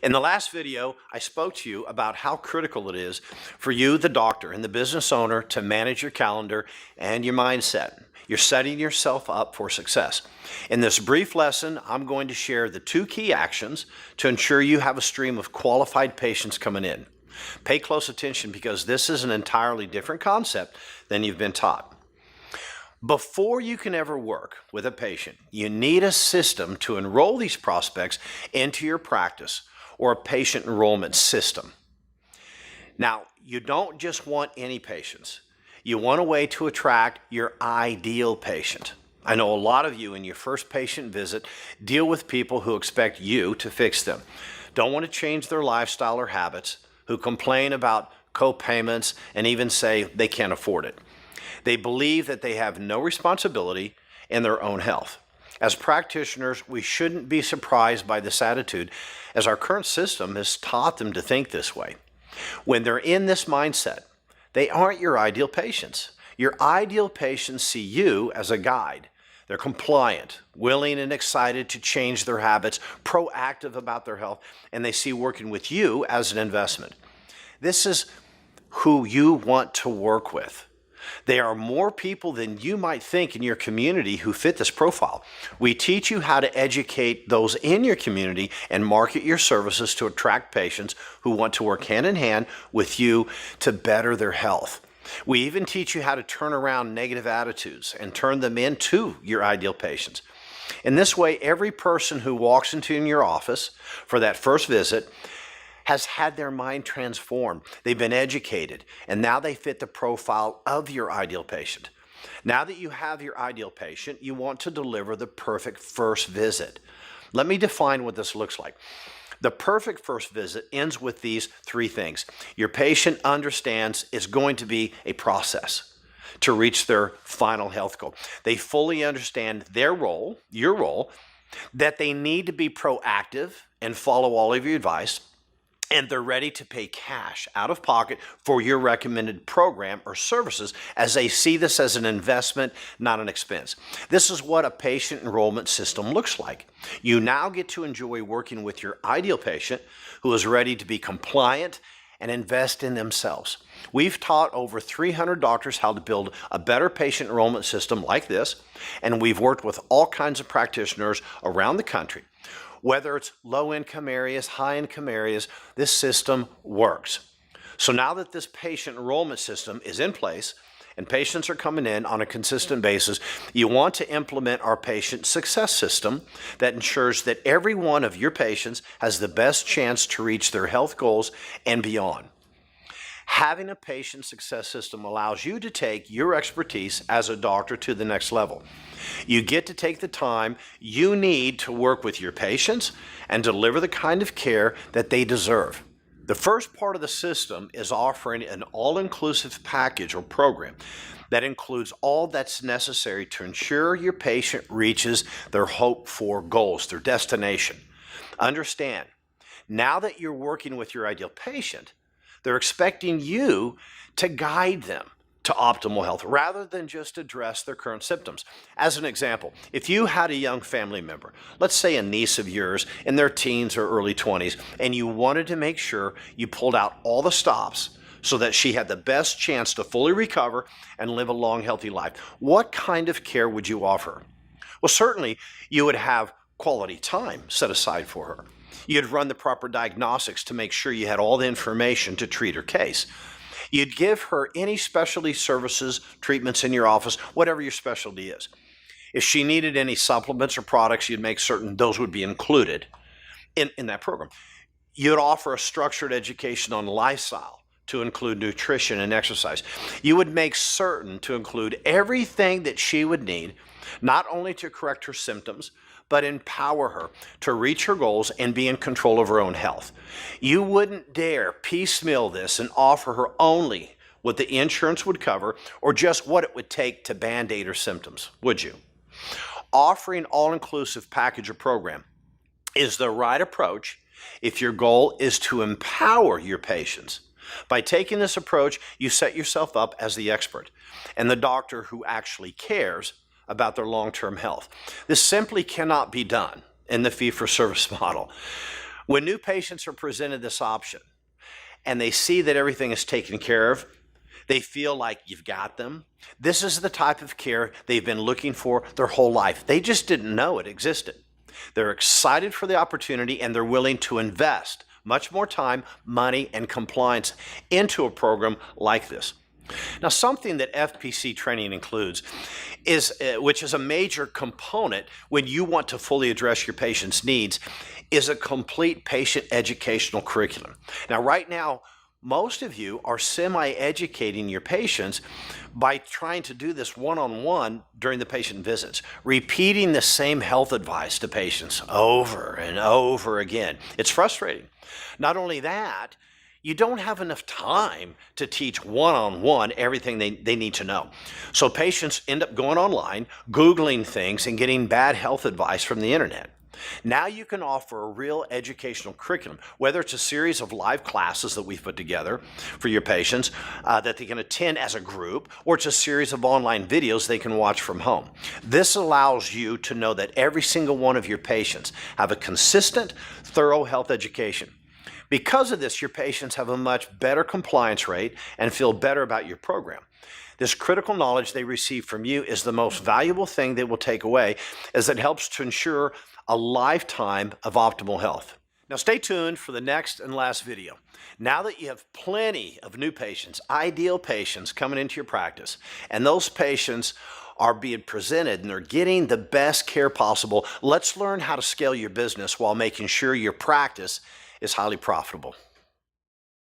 In the last video, I spoke to you about how critical it is for you, the doctor and the business owner, to manage your calendar and your mindset. You're setting yourself up for success. In this brief lesson, I'm going to share the 2 key actions to ensure you have a stream of qualified patients coming in. Pay close attention because this is an entirely different concept than you've been taught. Before you can ever work with a patient, you need a system to enroll these prospects into your practice, or a patient enrollment system. Now, you don't just want any patients. You want a way to attract your ideal patient. I know a lot of you in your first patient visit deal with people who expect you to fix them, don't want to change their lifestyle or habits, who complain about co-payments and even say they can't afford it. They believe that they have no responsibility in their own health. As practitioners, we shouldn't be surprised by this attitude, as our current system has taught them to think this way. When they're in this mindset, they aren't your ideal patients. Your ideal patients see you as a guide. They're compliant, willing and excited to change their habits, proactive about their health, and they see working with you as an investment. This is who you want to work with. There are more people than you might think in your community who fit this profile. We teach you how to educate those in your community and market your services to attract patients who want to work hand in hand with you to better their health. We even teach you how to turn around negative attitudes and turn them into your ideal patients. In this way, every person who walks into your office for that first visit has had their mind transformed. They've been educated, and now they fit the profile of your ideal patient. Now that you have your ideal patient, you want to deliver the perfect first visit. Let me define what this looks like. The perfect first visit ends with these 3 things. Your patient understands it's going to be a process to reach their final health goal. They fully understand their role, your role, that they need to be proactive and follow all of your advice, and they're ready to pay cash out of pocket for your recommended program or services, as they see this as an investment, not an expense. This is what a patient enrollment system looks like. You now get to enjoy working with your ideal patient who is ready to be compliant and invest in themselves. We've taught over 300 doctors how to build a better patient enrollment system like this, and we've worked with all kinds of practitioners around the country. Whether it's low-income areas, high-income areas, this system works. So now that this patient enrollment system is in place and patients are coming in on a consistent basis, you want to implement our patient success system that ensures that every one of your patients has the best chance to reach their health goals and beyond. Having a patient success system allows you to take your expertise as a doctor to the next level. You get to take the time you need to work with your patients and deliver the kind of care that they deserve. The first part of the system is offering an all-inclusive package or program that includes all that's necessary to ensure your patient reaches their hoped-for goals, their destination. Understand, now that you're working with your ideal patient, they're expecting you to guide them to optimal health rather than just address their current symptoms. As an example, if you had a young family member, let's say a niece of yours in their teens or early 20s, and you wanted to make sure you pulled out all the stops so that she had the best chance to fully recover and live a long, healthy life, what kind of care would you offer? Well, certainly you would have quality time set aside for her. You'd run the proper diagnostics to make sure you had all the information to treat her case. You'd give her any specialty services, treatments in your office, whatever your specialty is. If she needed any supplements or products, you'd make certain those would be included in that program. You'd offer a structured education on lifestyle to include nutrition and exercise. You would make certain to include everything that she would need, not only to correct her symptoms, but empower her to reach her goals and be in control of her own health. You wouldn't dare piecemeal this and offer her only what the insurance would cover or just what it would take to band-aid her symptoms, would you? Offering all-inclusive package or program is the right approach if your goal is to empower your patients. By taking this approach, you set yourself up as the expert and the doctor who actually cares about their long-term health. This simply cannot be done in the fee-for-service model. When new patients are presented this option and they see that everything is taken care of, they feel like you've got them. This is the type of care they've been looking for their whole life. They just didn't know it existed. They're excited for the opportunity and they're willing to invest much more time, money, and compliance into a program like this. Now, something that FPC training includes is, which is a major component when you want to fully address your patient's needs, is a complete patient educational curriculum. Now, right now, most of you are semi-educating your patients by trying to do this one-on-one during the patient visits, repeating the same health advice to patients over and over again. It's frustrating. Not only that, you don't have enough time to teach one-on-one everything they need to know. So patients end up going online, Googling things, and getting bad health advice from the internet. Now you can offer a real educational curriculum, whether it's a series of live classes that we've put together for your patients that they can attend as a group, or it's a series of online videos they can watch from home. This allows you to know that every single one of your patients have a consistent, thorough health education. Because of this, your patients have a much better compliance rate and feel better about your program. This critical knowledge they receive from you is the most valuable thing they will take away, as it helps to ensure a lifetime of optimal health. Now stay tuned for the next and last video. Now that you have plenty of new patients, ideal patients coming into your practice, and those patients are being presented and they're getting the best care possible, let's learn how to scale your business while making sure your practice is highly profitable.